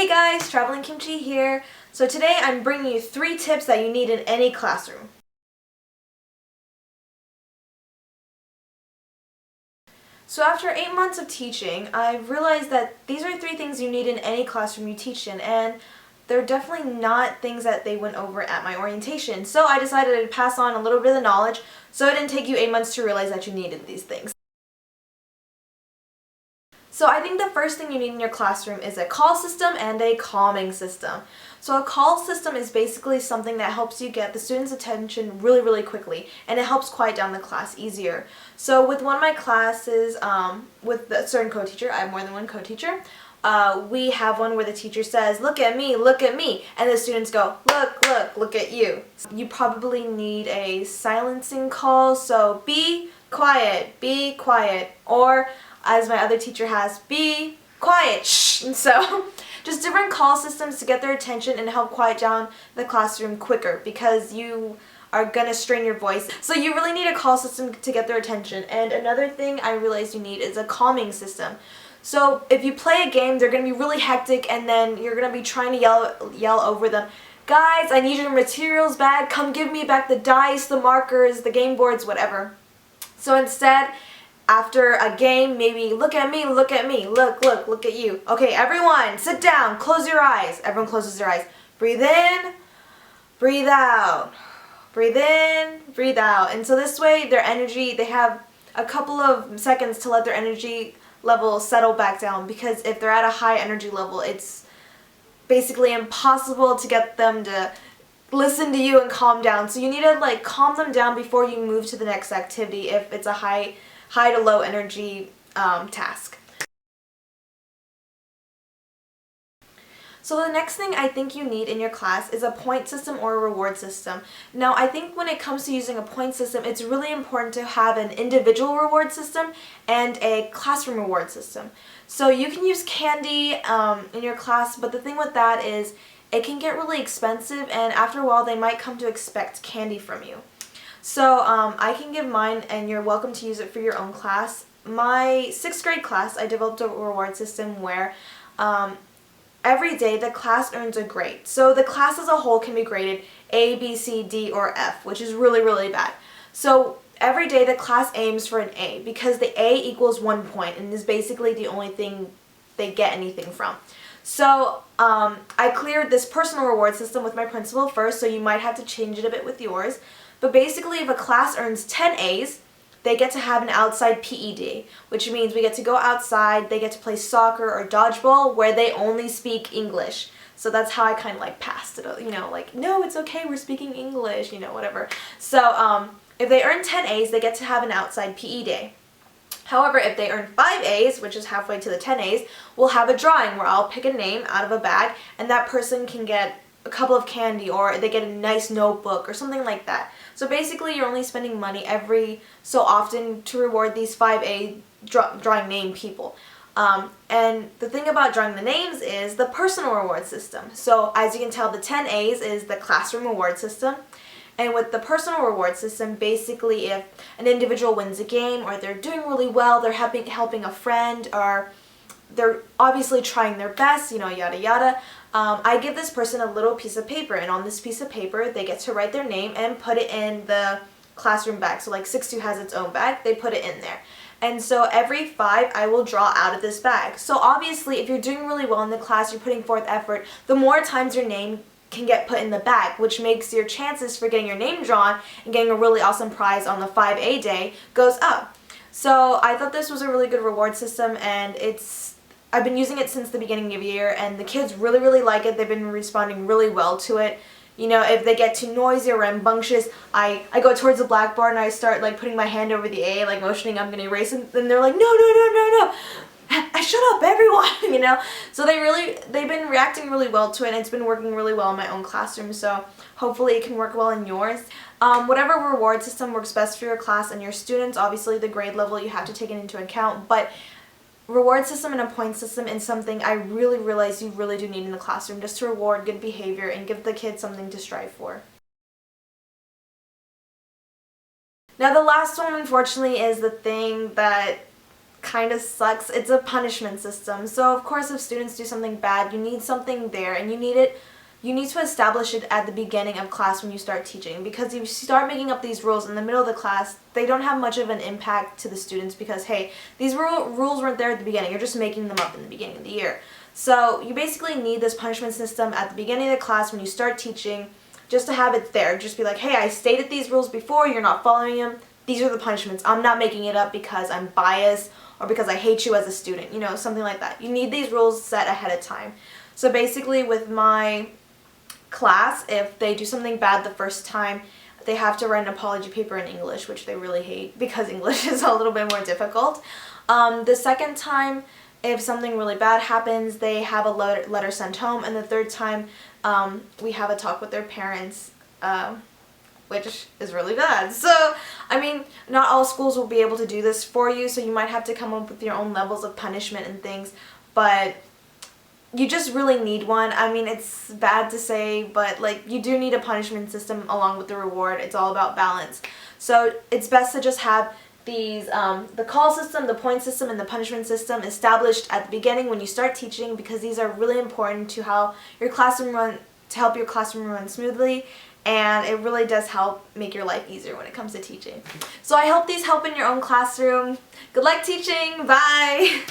Hey guys, Traveling Kimchi here. So today I'm bringing you 3 tips that you need in any classroom. So after 8 months of teaching, I've realized that these are 3 things you need in any classroom you teach in, and they're definitely not things that they went over at my orientation. So I decided to pass on a little bit of the knowledge so it didn't take you 8 months to realize that you needed these things. So I think the first thing you need in your classroom is a call system and a calming system. So a call system is basically something that helps you get the students' attention really quickly, and it helps quiet down the class easier. So with one of my classes, with a certain co-teacher, I have more than one co-teacher, we have one where the teacher says, look at me, and the students go, look at you. You probably need a silencing call, so be quiet, or as my other teacher has, be quiet, shh. And so just different call systems to get their attention and help quiet down the classroom quicker, because you are gonna strain your voice. So you really need a call system to get their attention. And another thing I realized you need is a calming system. So if you play a game, they're gonna be really hectic, and then you're gonna be trying to yell over them, guys, I need your materials back, come give me back the dice, the markers, the game boards, whatever. So instead, after a game, maybe look at me, look at you. Okay, everyone, sit down, close your eyes. Everyone closes their eyes. Breathe in, breathe out. Breathe in, breathe out. And so this way, their energy, they have a couple of seconds to let their energy level settle back down, because if they're at a high energy level, it's basically impossible to get them to listen to you and calm down. So you need to calm them down before you move to the next activity if it's a high to low energy task. So the next thing I think you need in your class is a point system or a reward system. Now I think when it comes to using a point system, it's really important to have an individual reward system and a classroom reward system. So you can use candy in your class, but the thing with that is it can get really expensive, and after a while they might come to expect candy from you. So I can give mine, and you're welcome to use it for your own class. My 6th grade class, I developed a reward system where every day the class earns a grade. So the class as a whole can be graded A, B, C, D, or F, which is really bad. So every day the class aims for an A, because the A equals 1 point and is basically the only thing they get anything from. So I cleared this personal reward system with my principal first, so you might have to change it a bit with yours. But basically, if a class earns 10 A's, they get to have an outside PE day, which means we get to go outside, they get to play soccer or dodgeball where they only speak English. So that's how I kind of passed it, no, it's okay, we're speaking English, whatever. So if they earn 10 A's, they get to have an outside PE day. However, if they earn 5 A's, which is halfway to the 10 A's, we'll have a drawing where I'll pick a name out of a bag, and that person can get a couple of candy, or they get a nice notebook or something like that. So basically you're only spending money every so often to reward these 5A drawing name people. And the thing about drawing the names is the personal reward system. So as you can tell, the 10 A's is the classroom reward system. And with the personal reward system, basically if an individual wins a game, or they're doing really well, they're helping a friend, or they're obviously trying their best, yada yada, I give this person a little piece of paper, and on this piece of paper they get to write their name and put it in the classroom bag. So like 6-2 has its own bag, they put it in there. And so every 5 I will draw out of this bag. So obviously if you're doing really well in the class, you're putting forth effort, the more times your name can get put in the bag, which makes your chances for getting your name drawn and getting a really awesome prize on the 5A day goes up. So I thought this was a really good reward system, and I've been using it since the beginning of the year, and the kids really like it. They've been responding really well to it. If they get too noisy or rambunctious, I go towards the blackboard and I start putting my hand over the A, motioning I'm gonna erase it, and they're like, no. Shut up, everyone, So they've been reacting really well to it, and it's been working really well in my own classroom, so hopefully it can work well in yours. Whatever reward system works best for your class and your students, obviously the grade level you have to take it into account, but reward system and a point system is something I really realize you really do need in the classroom, just to reward good behavior and give the kids something to strive for. Now the last one, unfortunately, is the thing that kind of sucks. It's a punishment system. So of course if students do something bad, you need something there, and you need to establish it at the beginning of class when you start teaching, because if you start making up these rules in the middle of the class, they don't have much of an impact to the students because, hey, these rules weren't there at the beginning. You're just making them up in the beginning of the year. So you basically need this punishment system at the beginning of the class when you start teaching, just to have it there. Just be like, hey, I stated these rules before, you're not following them. These are the punishments. I'm not making it up because I'm biased or because I hate you as a student, something like that. You need these rules set ahead of time. So basically with my class, if they do something bad the first time, they have to write an apology paper in English, which they really hate because English is a little bit more difficult. The second time, if something really bad happens, they have a letter sent home, and the third time, we have a talk with their parents, which is really bad. So, I mean, not all schools will be able to do this for you, so you might have to come up with your own levels of punishment and things, but you just really need one. I mean, it's bad to say, but like, you do need a punishment system along with the reward. It's all about balance. So it's best to just have these, the call system, the point system, and the punishment system established at the beginning when you start teaching, because these are really important to help your classroom run smoothly, and it really does help make your life easier when it comes to teaching. So I hope these help in your own classroom. Good luck teaching. Bye!